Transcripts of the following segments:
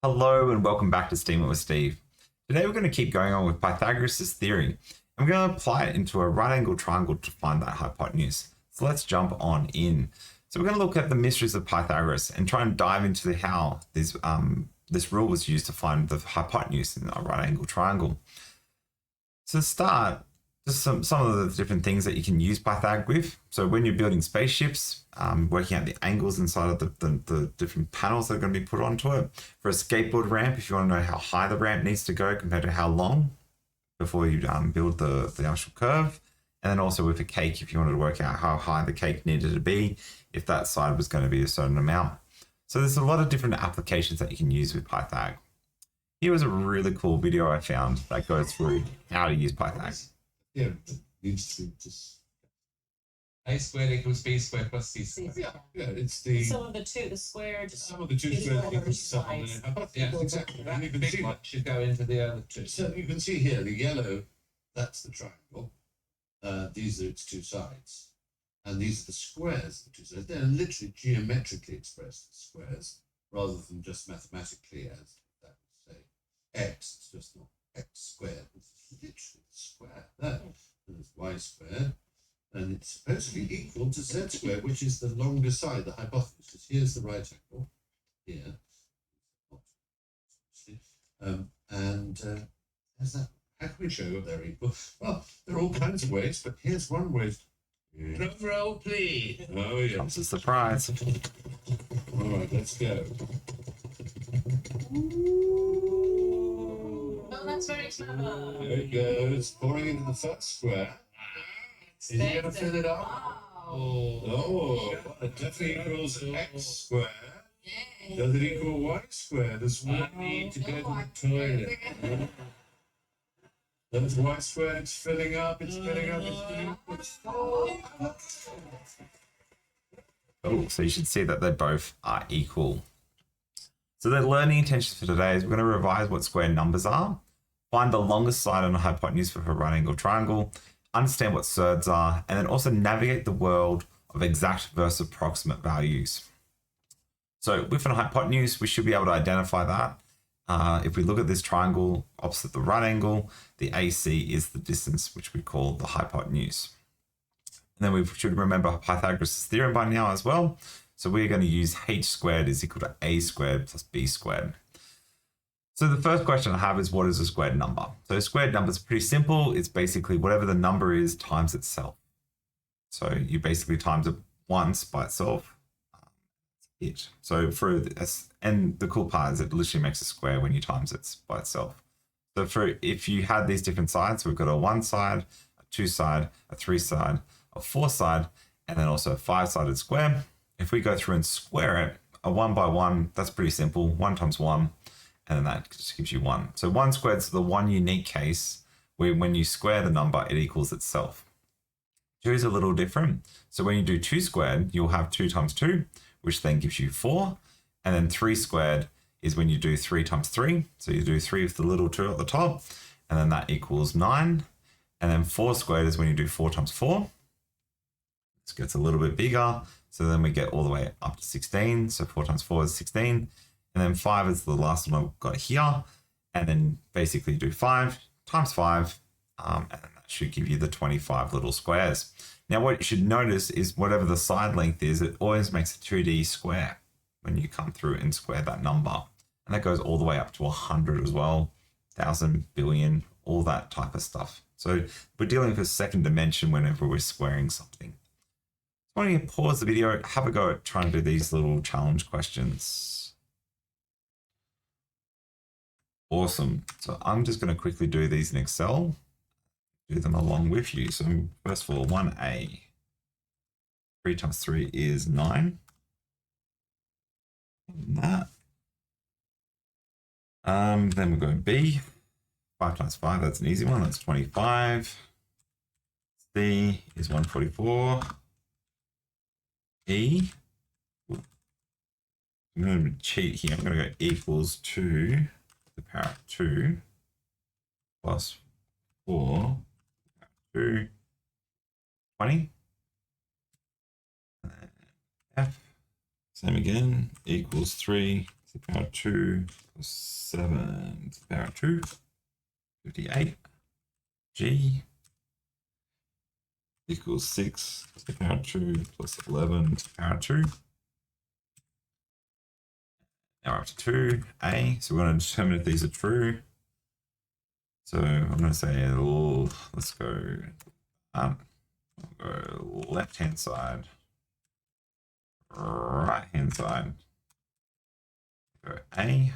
Hello and welcome back to Steam It with Steve. Today we're going to keep going on with Pythagoras' theory, and we're going to apply it into a right angle triangle to find that hypotenuse. So let's jump on in. So we're going to look at the mysteries of Pythagoras and try and dive into how this rule was used to find the hypotenuse in a right angle triangle. So to start, just some of the different things that you can use Pythag with. So when you're building spaceships, working out the angles inside of the different panels that are going to be put onto it. For a skateboard ramp, if you want to know how high the ramp needs to go compared to how long before you build the actual curve. And then also with a cake, if you wanted to work out how high the cake needed to be, if that side was going to be a certain amount. So there's a lot of different applications that you can use with Pythag. Here was a really cool video I found that goes through how to use Pythag. Yeah, needs to just A squared equals B squared plus C squared. yeah, it's the Some of the square. sum of the two squares equals sum of the hypotenuse. Yeah, Exactly. That And you can big see one should go into the other two. so you can see here the yellow, that's the triangle. These are its two sides. And these are the squares of the two sides. They're literally geometrically expressed as squares rather than just mathematically as that would say x. It's just not x squared. It's literally square there. And it's y squared. And it's supposedly equal to z squared, which is the longer side, the hypotenuse. Because here's the right angle, here. There's that. How can we show that they're equal? Well, there are all kinds of ways, but here's one way. Drum roll, please. Oh, yeah. Comes a surprise. All right, let's go. Oh, that's very clever. There it goes, pouring into the first square. Is he going to fill it up? Wow. Oh, it definitely equals x squared. Does it equal y squared as well? I need to go to the toilet. That's y squared, it's filling up, it's filling up, it's filling up. Oh, so you should see that they both are equal. So the learning intentions for today is we're going to revise what square numbers are, find the longest side on a hypotenuse for a right angle triangle, understand what surds are, and then also navigate the world of exact versus approximate values. So with a hypotenuse, we should be able to identify that. If we look at this triangle opposite the right angle, the AC is the distance, which we call the hypotenuse. And then we should remember Pythagoras' theorem by now as well. So we're going to use h squared is equal to a squared plus b squared. So the first question I have is, what is a squared number? So a squared number is pretty simple. It's basically whatever the number is times itself. So you basically times it once by itself. So for this, and the cool part is it literally makes a square when you times it by itself. So if you had these different sides, we've got a 1 side, a 2 side, a 3 side, a 4 side, and then also a 5-sided square. If we go through and square it, a 1 by 1, that's pretty simple. 1 times 1, and then that just gives you 1. So 1 squared is the one unique case where when you square the number, it equals itself. 2 is a little different. So when you do 2 squared, you'll have 2 times 2, which then gives you 4. And then 3 squared is when you do 3 times 3. So you do 3 with the little 2 at the top, and then that equals 9. And then 4 squared is when you do 4 times 4. This gets a little bit bigger. So then we get all the way up to 16. So 4 times 4 is 16. And then 5 is the last one I've got here. And then basically do 5 times 5. And that should give you the 25 little squares. Now what you should notice is whatever the side length is, it always makes a 2D square when you come through and square that number. And that goes all the way up to 100 as well, 1,000, billion, all that type of stuff. So we're dealing with a second dimension whenever we're squaring something. So why don't you pause the video, have a go at trying to do these little challenge questions. Awesome. So I'm just going to quickly do these in Excel. Do them along with you. So first of all, 1A. 3 times 3 is 9. And that. Then we're going B. 5 times 5, that's an easy one. That's 25. C is 144. E. I'm going to cheat here. I'm going to go equals 2 to the power of 2 plus 4 to 20. F, same again, equals 3 to the power 2 plus 7 to the power 2, 58. G equals 6 to the power 2 plus 11 to the power 2. Now we're up to 2, A. So we're going to determine if these are true. So I'm going to say, let's go, we'll go left-hand side, right-hand side, go A.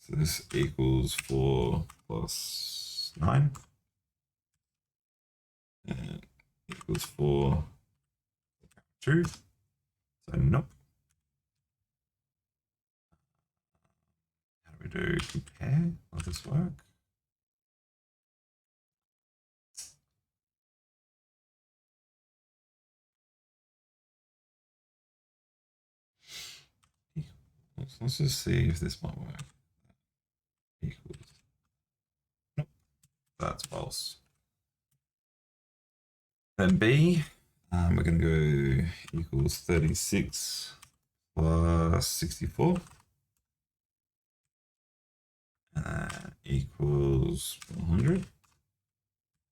So this equals 4 plus 9. And equals 4, 2. So nope. How do we do compare? Will this work? Let's just see if this might work. Equals. Nope. That's false. Then B, we're going to go equals 36 plus 64. Equals 100.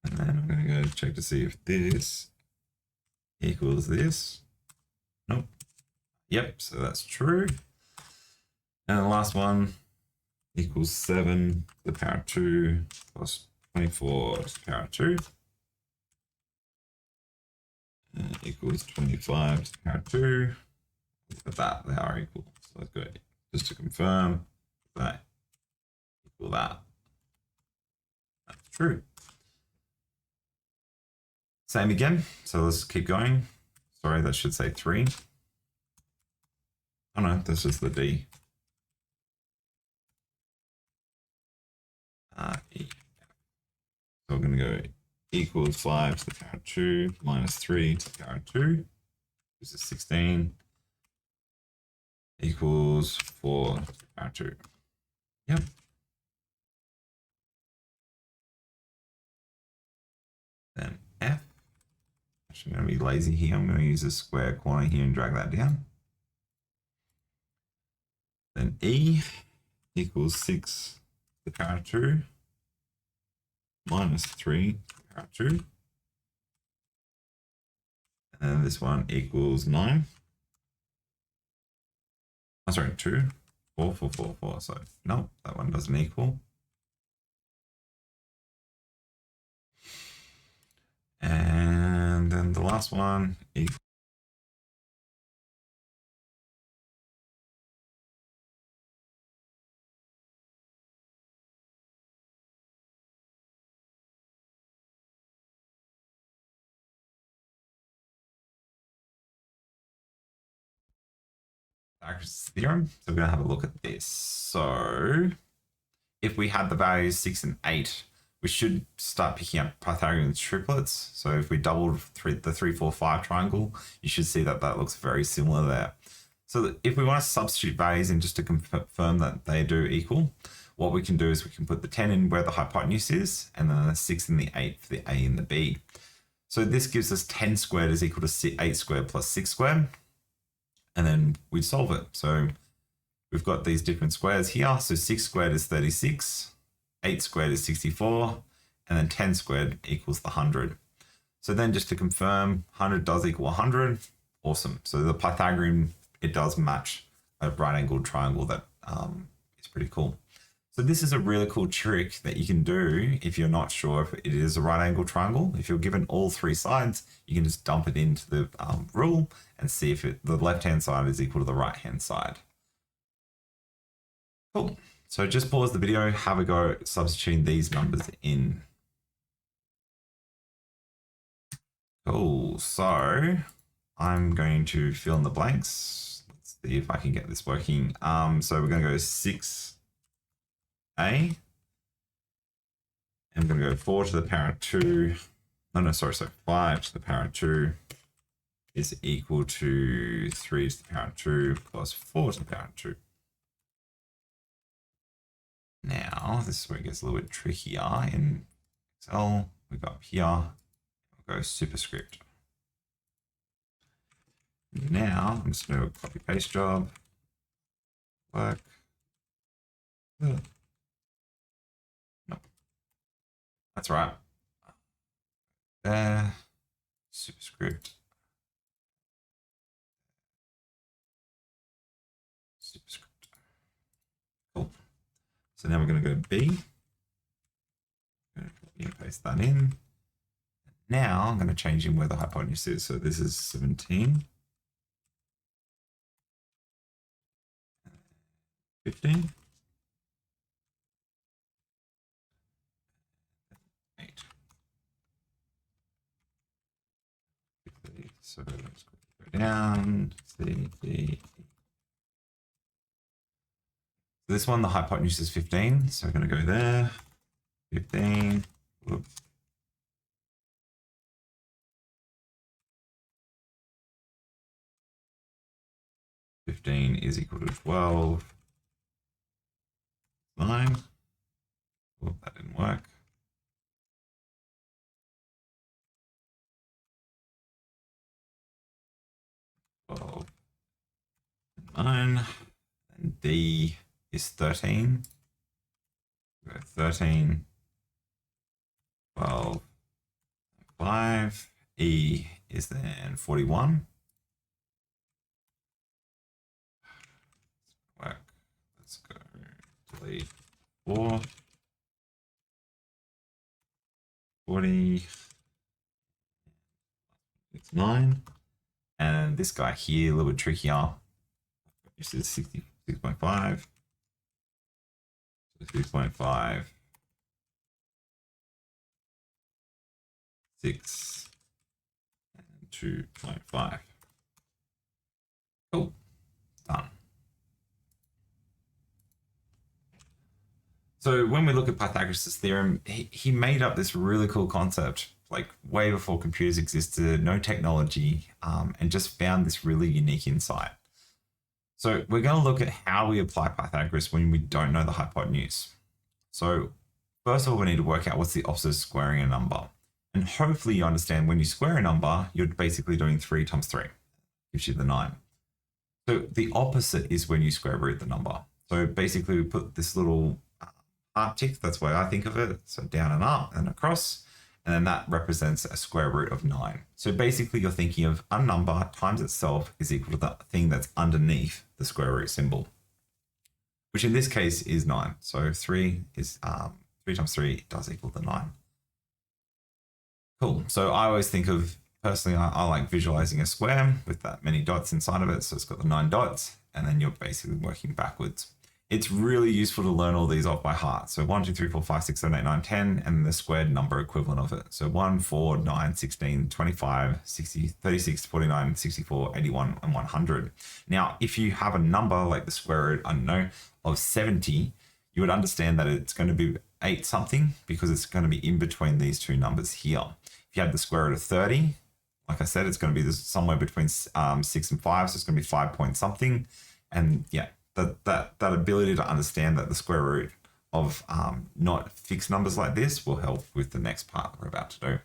And then I'm going to go check to see if this equals this. Nope. Yep, so that's true. And the last one equals 7 to the power 2 plus 24 to the power 2. Equals 25 to the power 2. Look at that, they are equal. So let's go just to confirm that equal that. That's true. Same again. So let's keep going. Sorry, that should say 3. Oh no, this is the D. E. So we're going to go equals 5 to the power 2 minus 3 to the power 2. This is 16. Equals 4 to the power 2. Yep. Then F. Actually, I'm going to be lazy here. I'm going to use a square corner here and drag that down. Then E equals 6 to the power 2 minus 3 to the power 2. And then this one equals 9. Oh, sorry, 2. 4, 4, 4, 4. So, no, that one doesn't equal. And then the last one equals. Pythagoras Theorem. So we're going to have a look at this. So if we had the values 6 and 8, we should start picking up Pythagorean triplets. So if we doubled the 3, 4, 5 triangle, you should see that that looks very similar there. So if we want to substitute values in just to confirm that they do equal, what we can do is we can put the 10 in where the hypotenuse is, and then the 6 and the 8 for the A and the B. So this gives us 10 squared is equal to 8 squared plus 6 squared. And then we solve it. So we've got these different squares here. So 6 squared is 36, 8 squared is 64, and then 10 squared equals the 100. So then just to confirm, 100 does equal 100. Awesome. So the Pythagorean, it does match a right angled triangle. That is pretty cool. So this is a really cool trick that you can do if you're not sure if it is a right angle triangle. If you're given all 3 sides, you can just dump it into the rule and see if the left-hand side is equal to the right-hand side. Cool. So just pause the video, have a go substituting these numbers in. Cool. So I'm going to fill in the blanks. Let's see if I can get this working. So we're going to go 6A. And I'm going to go 4 to the power 2. No, sorry. So 5 to the power 2 is equal to 3 to the power 2 plus 4 to the power 2. Now, this is where it gets a little bit trickier in Excel. We go up here, we'll go superscript. Now, I'm just going to do a copy paste job. work. No. That's right. There. Superscript. Superscript. Cool. So now we're going to go B. Copy and paste that in. Now I'm going to change in where the hypotenuse is. So this is 17. 15. 8. So let's go down. C, D. So this one, the hypotenuse is 15. So we're going to go there. 15. Whoop. Is equal to 12. 9. Whoop, that didn't work. 12. 9. And D is 13. We go 13. 12. 5. E is then 41. Work. Let's go delete 4. 40. It's 9. And this guy here, a little bit trickier. This is 66.5. 6.5. 6. And 2.5. Cool. Done. So when we look at Pythagoras' theorem, he made up this really cool concept, like way before computers existed, no technology, and just found this really unique insight. So we're going to look at how we apply Pythagoras when we don't know the hypotenuse. So first of all, we need to work out what's the opposite of squaring a number. And hopefully you understand when you square a number, you're basically doing 3 times 3, gives you the 9. So the opposite is when you square root the number. So basically we put this little heart tick, that's the way I think of it. So down and up and across, and then that represents a square root of 9. So basically you're thinking of a number times itself is equal to the thing that's underneath the square root symbol, which in this case is 9. So 3 is 3 times 3 does equal the 9. Cool. So I always think of, personally, I like visualizing a square with that many dots inside of it. So it's got the 9 dots, and then you're basically working backwards. It's really useful to learn all these off by heart. So 1, 2, 3, 4, 5, 6, 7, 8, 9, 10, and the squared number equivalent of it. So 1, 4, 9, 16, 25, 60, 36, 49, 64, 81, and 100. Now, if you have a number like the square root, I don't know, of 70, you would understand that it's going to be 8 something because it's going to be in between these two numbers here. If you had the square root of 30, like I said, it's going to be somewhere between 6 and 5, so it's going to be 5 point something. And yeah, that ability to understand that the square root of not fixed numbers like this will help with the next part we're about to do.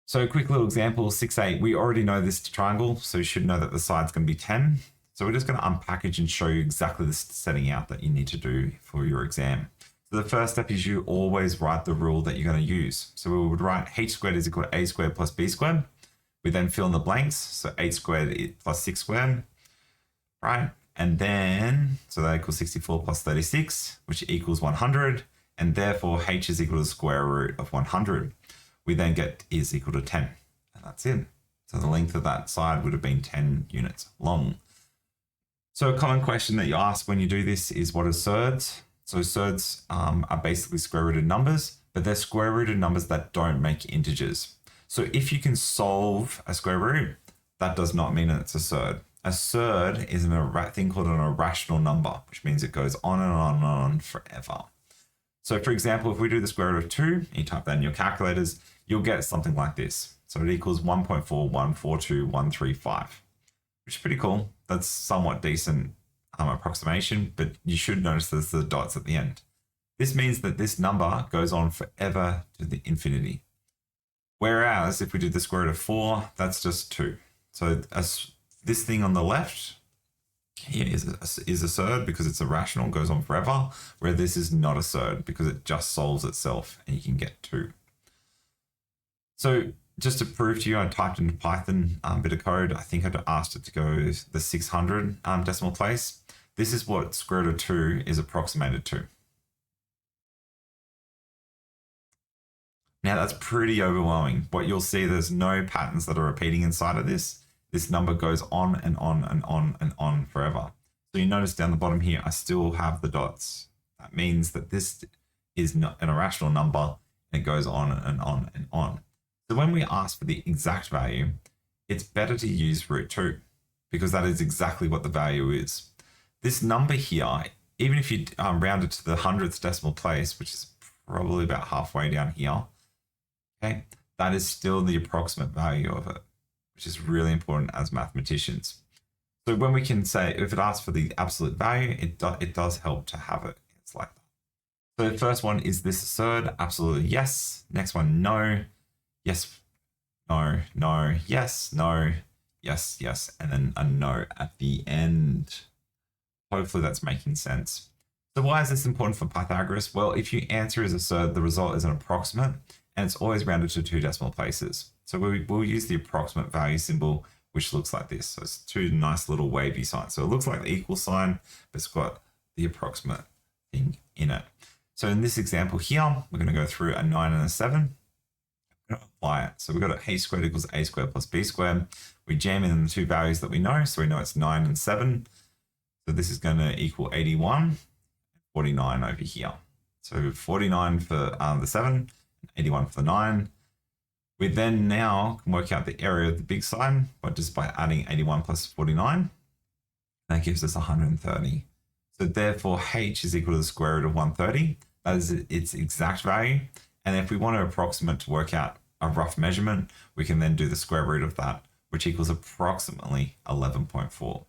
So a quick little example, 6, 8, we already know this triangle, so you should know that the side's going to be 10. So we're just going to unpackage and show you exactly the setting out that you need to do for your exam. So the first step is you always write the rule that you're going to use. So we would write h squared is equal to a squared plus b squared. We then fill in the blanks. So 8 squared plus 6 squared, right? And then, so that equals 64 plus 36, which equals 100. And therefore h is equal to the square root of 100. We then get is equal to 10. And that's it. So the length of that side would have been 10 units long. So a common question that you ask when you do this is what are surds? So surds are basically square rooted numbers, but they're square rooted numbers that don't make integers. So if you can solve a square root, that does not mean it's a surd. A surd is a thing called an irrational number, which means it goes on and on and on forever. So for example, if we do the square root of 2, you type that in your calculators, you'll get something like this. So it equals 1.4142135, which is pretty cool. That's somewhat decent approximation, but you should notice there's the dots at the end. This means that this number goes on forever to the infinity. Whereas if we do the square root of 4, that's just 2. So as this thing on the left here is a surd because it's irrational, goes on forever, where this is not a surd because it just solves itself and you can get 2. So just to prove to you, I typed into Python a bit of code. I think I'd asked it to go the 600 decimal place. This is what square root of 2 is approximated to. Now that's pretty overwhelming. What you'll see, there's no patterns that are repeating inside of this. This number goes on and on and on and on forever. So you notice down the bottom here, I still have the dots. That means that this is not an irrational number and it goes on and on and on. So when we ask for the exact value, it's better to use root 2 because that is exactly what the value is. This number here, even if you round it to the 100th decimal place, which is probably about halfway down here, okay, that is still the approximate value of it, which is really important as mathematicians. So when we can say, if it asks for the absolute value, it does help to have it. It's like that. So the first one, is this a surd? Absolutely yes. Next one, no. Yes, no, no, yes, no, yes, yes, and then a no at the end. Hopefully that's making sense. So why is this important for Pythagoras? Well, if your answer is a surd, the result is an approximate, and it's always rounded to 2 decimal places. So we'll use the approximate value symbol, which looks like this. So it's 2 nice little wavy signs. So it looks like the equal sign, but it's got the approximate thing in it. So in this example here, we're going to go through a 9 and a 7. Apply it. So we've got a squared equals a squared plus b squared. We jam in the 2 values that we know. So we know it's 9 and 7. So this is going to equal 81, 49 over here. So 49 for the 7, 81 for the 9. We then now can work out the area of the big side by adding 81 plus 49. That gives us 130. So therefore h is equal to the square root of 130. That is its exact value. And if we want to approximate to work out a rough measurement, we can then do the square root of that, which equals approximately 11.4.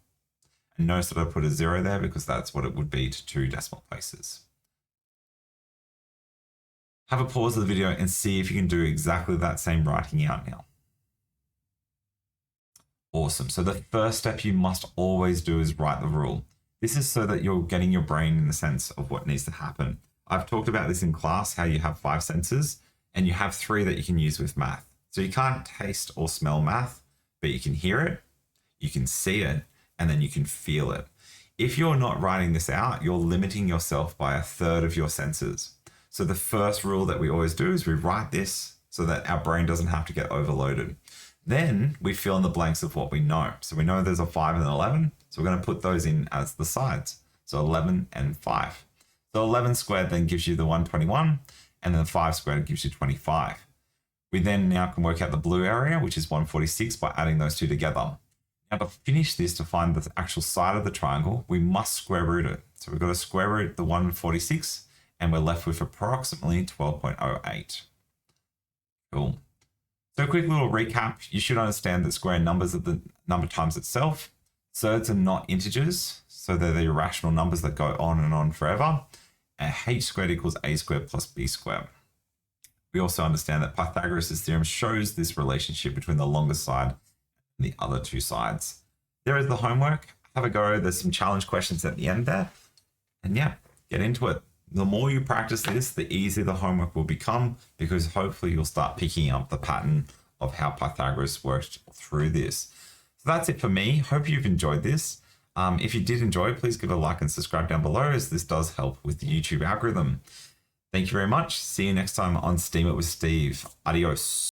And notice that I put a 0 there because that's what it would be to 2 decimal places. Have a pause of the video and see if you can do exactly that same writing out now. Awesome. So the first step you must always do is write the rule. This is so that you're getting your brain in the sense of what needs to happen. I've talked about this in class, how you have 5 senses and you have 3 that you can use with math. So you can't taste or smell math, but you can hear it, you can see it, and then you can feel it. If you're not writing this out, you're limiting yourself by 1/3 of your senses. So the first rule that we always do is we write this so that our brain doesn't have to get overloaded. Then we fill in the blanks of what we know. So we know there's a 5 and an 11. So we're going to put those in as the sides. So 11 and 5. So 11 squared then gives you the 121, and then 5 squared gives you 25. We then now can work out the blue area, which is 146, by adding those 2 together. Now to finish this, to find the actual side of the triangle, we must square root it. So we've got to square root the 146, and we're left with approximately 12.08. Cool. So a quick little recap. You should understand that square numbers are the number times itself. Surds are not integers, so they're the irrational numbers that go on and on forever. And h squared equals a squared plus b squared. We also understand that Pythagoras' theorem shows this relationship between the longest side and the other 2 sides. There is the homework. Have a go. There's some challenge questions at the end there. And yeah, get into it. The more you practice this, the easier the homework will become, because hopefully you'll start picking up the pattern of how Pythagoras worked through this. So that's it for me. Hope you've enjoyed this. If you did enjoy, please give a like and subscribe down below, as this does help with the YouTube algorithm. Thank you very much. See you next time on Steam It with Steve. Adios.